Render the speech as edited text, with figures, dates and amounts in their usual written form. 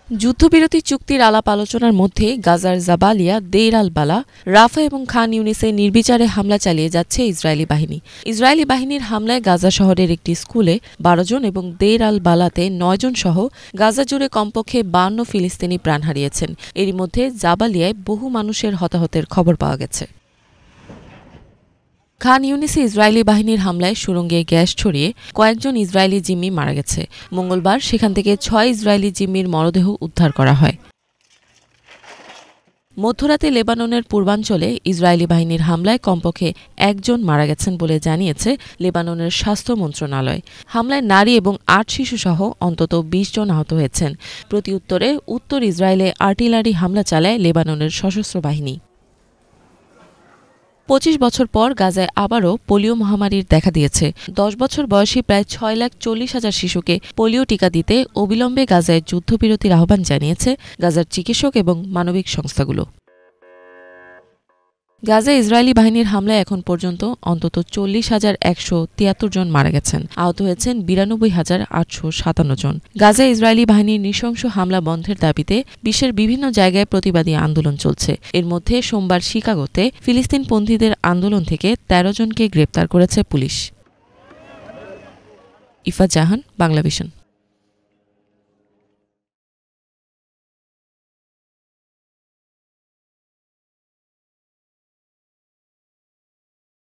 যুদ্ধবিরতি চুক্তির আলাপ আলোচনার মধ্যে গাজার জাবালিয়া, দেইর আল বালা, রাফা এবং খান ইউনিসে নির্বিচারে হামলা চালিয়ে যাচ্ছে ইসরায়েলি বাহিনী। ইসরায়েলি বাহিনীর হামলায় গাজা শহরের একটি স্কুলে ১২ জন এবং দেইর আল বালাতে ৯ জন সহ গাজা জুড়ে কমপক্ষে ৫২ ফিলিস্তিনি প্রাণ হারিয়েছেন। এরই মধ্যে জাবালিয়ায় বহু মানুষের হতাহতের খবর পাওয়া গেছে। খান ইউনিসে ইসরায়েলি বাহিনীর হামলায় সুড়ঙ্গে গ্যাস ছড়িয়ে কয়েকজন ইসরায়েলি জিম্মি মারা গেছে। মঙ্গলবার সেখান থেকে ৬ ইসরায়েলি জিম্মির মরদেহ উদ্ধার করা হয়। মধ্যরাতে লেবাননের পূর্বাঞ্চলে ইসরায়েলি বাহিনীর হামলায় কমপক্ষে ১ জন মারা গেছেন বলে জানিয়েছে লেবাননের স্বাস্থ্য মন্ত্রণালয়। হামলায় নারী এবং ৮ শিশুসহ অন্তত ২০ জন আহত হয়েছেন। প্রতিউত্তরে উত্তর ইসরায়েলে আর্টিলারি হামলা চালায় লেবাননের সশস্ত্র বাহিনী। ২৫ বছর পর গাজায় আবারও পোলিও মহামারীর দেখা দিয়েছে। ১০ বছর বয়সী প্রায় ৬,৪০,০০০ শিশুকে পোলিও টিকা দিতে অবিলম্বে গাজায় যুদ্ধবিরতির আহ্বান জানিয়েছে গাজার চিকিৎসক এবং মানবিক সংস্থাগুলো। গাজায় ইসরায়েলি বাহিনীর হামলায় এখন পর্যন্ত অন্তত ৪০,১৭৩ জন মারা গেছেন। আহত হয়েছেন ৯২,৮৫৭ জন। গাজায় ইসরায়েলি বাহিনীর নৃশংস হামলা বন্ধের দাবিতে বিশ্বের বিভিন্ন জায়গায় প্রতিবাদী আন্দোলন চলছে। এর মধ্যে সোমবার শিকাগোতে ফিলিস্তিনপন্থীদের আন্দোলন থেকে ১৩ জনকে গ্রেপ্তার করেছে পুলিশ। ইফা জাহান, বাংলাভিশন।